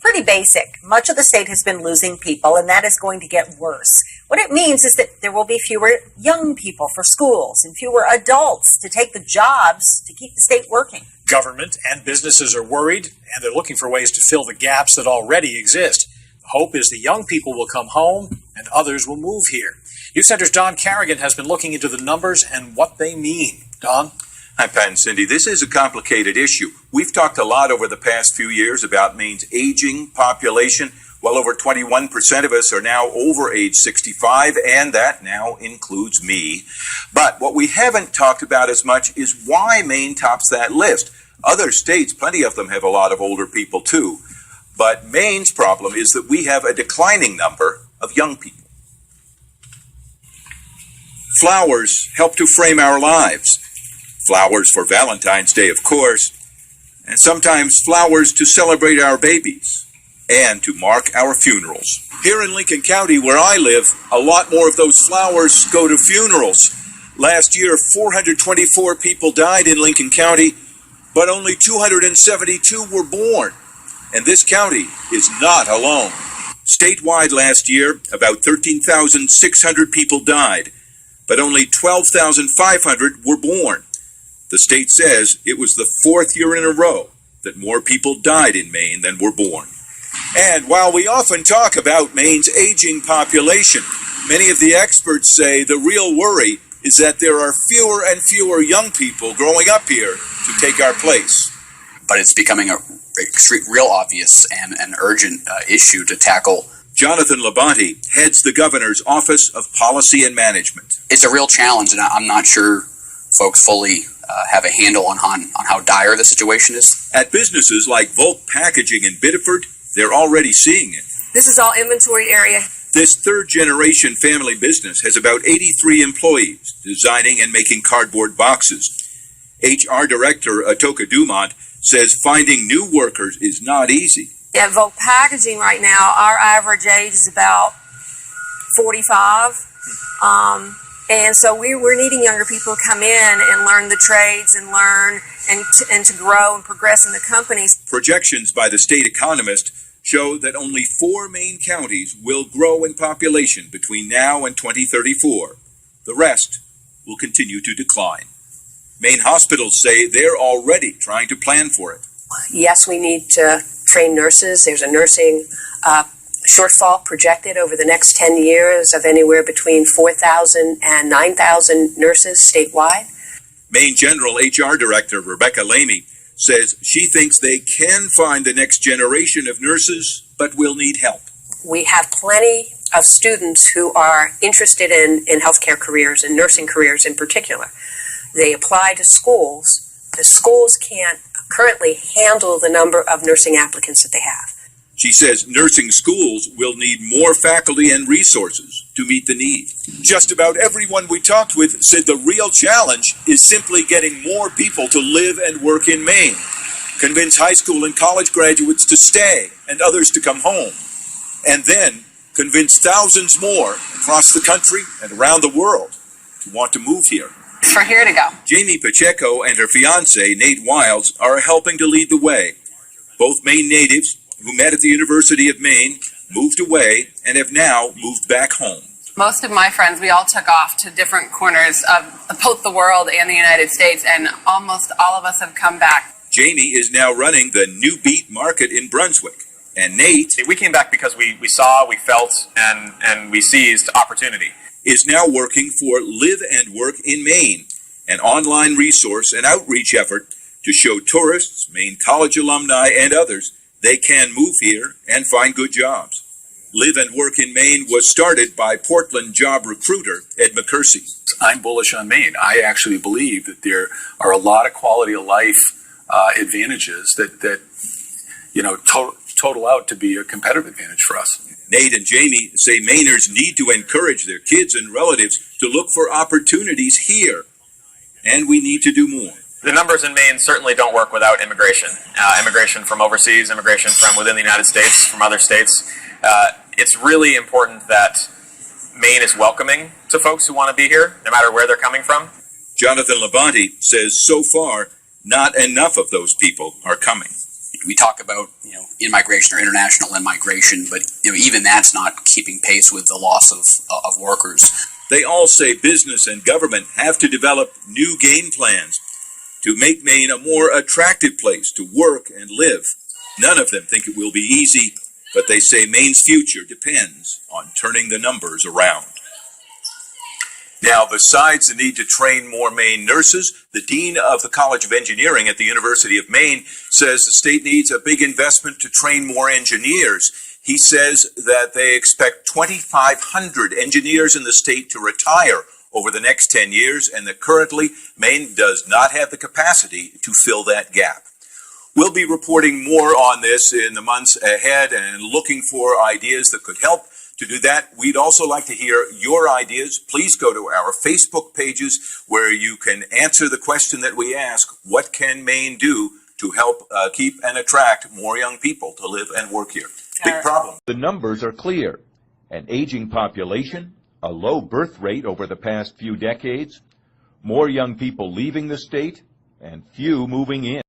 Pretty basic. Much of the state has been losing people, and that is going to get worse. What it means is that there will be fewer young people for schools and fewer adults to take the jobs to keep the state working. Government and businesses are worried, and they're looking for ways to fill the gaps that already exist. The hope is the young people will come home and others will move here. News Center's Don Carrigan has been looking into the numbers and what they mean. Don? Hi, Pat and Cindy. This is a complicated issue. We've talked a lot over the past few years about Maine's aging population. Well over 21% of us are now over age 65, and that now includes me. But what we haven't talked about as much is why Maine tops that list. Other states, plenty of them have a lot of older people too. But Maine's problem is that we have a declining number of young people. Flowers help to frame our lives. Flowers for Valentine's Day, of course, and sometimes flowers to celebrate our babies and to mark our funerals. Here in Lincoln County, where I live, a lot more of those flowers go to funerals. Last year, 424 people died in Lincoln County, but only 272 were born. And this county is not alone. Statewide last year, about 13,600 people died, but only 12,500 were born. The state says it was the fourth year in a row that more people died in Maine than were born. And while we often talk about Maine's aging population, many of the experts say the real worry is that there are fewer and fewer young people growing up here to take our place. But it's becoming a real obvious and an urgent issue to tackle. Jonathan Labonte heads the governor's Office of Policy and Management. It's a real challenge, and I'm not sure folks fully have a handle on how dire the situation is. At businesses like Volk Packaging in Biddeford, they're already seeing it. This is all inventory area. This third-generation family business has about 83 employees designing and making cardboard boxes. HR Director Atoka Dumont says finding new workers is not easy. At Volk Packaging right now, our average age is about 45. And so we're needing younger people to come in and learn the trades and learn and to grow and progress in the companies. Projections by the state economist show that only 4 Maine counties will grow in population between now and 2034. The rest will continue to decline. Maine hospitals say they're already trying to plan for it. Yes, we need to train nurses. There's a nursing shortfall projected over the next 10 years of anywhere between 4,000 and 9,000 nurses statewide. Maine General HR Director Rebecca Lamy says she thinks they can find the next generation of nurses, but will need help. We have plenty of students who are interested in healthcare careers and nursing careers in particular. They apply to schools. The schools can't currently handle the number of nursing applicants that they have. She says nursing schools will need more faculty and resources to meet the need. Just about everyone we talked with said the real challenge is simply getting more people to live and work in Maine. Convince high school and college graduates to stay and others to come home. And then convince thousands more across the country and around the world to want to move here. For here to go. Jamie Pacheco and her fiancé, Nate Wilds, are helping to lead the way. Both Maine natives who met at the University of Maine moved away and have now moved back home. Most of my friends, we all took off to different corners of both the world and the United States, and almost all of us have come back. Jamie is now running the New Beat Market in Brunswick. And Nate... We came back because we saw, we felt, and we seized opportunity. ...is now working for Live and Work in Maine, an online resource and outreach effort to show tourists, Maine college alumni, and others they can move here and find good jobs. Live and Work in Maine was started by Portland job recruiter Ed McCursey. I'm bullish on Maine. I actually believe that there are a lot of quality of life advantages that total out to be a competitive advantage for us. Nate and Jamie say Mainers need to encourage their kids and relatives to look for opportunities here, and we need to do more. The numbers in Maine certainly don't work without immigration. Immigration from overseas, immigration from within the United States, from other states. It's really important that Maine is welcoming to folks who want to be here, no matter where they're coming from. Jonathan Labonte says so far, not enough of those people are coming. we talk about, in-migration or international immigration, but, even that's not keeping pace with the loss of workers. They all say business and government have to develop new game plans to make Maine a more attractive place to work and live. None of them think it will be easy, but they say Maine's future depends on turning the numbers around. Now, besides the need to train more Maine nurses, the Dean of the College of Engineering at the University of Maine says the state needs a big investment to train more engineers. He says that they expect 2,500 engineers in the state to retire over the next 10 years, and that currently Maine does not have the capacity to fill that gap. We'll be reporting more on this in the months ahead and looking for ideas that could help. To do that, we'd also like to hear your ideas. Please go to our Facebook pages where you can answer the question that we ask: what can Maine do to help keep and attract more young people to live and work here? Big problem. The numbers are clear. An aging population, a low birth rate over the past few decades, more young people leaving the state, and few moving in.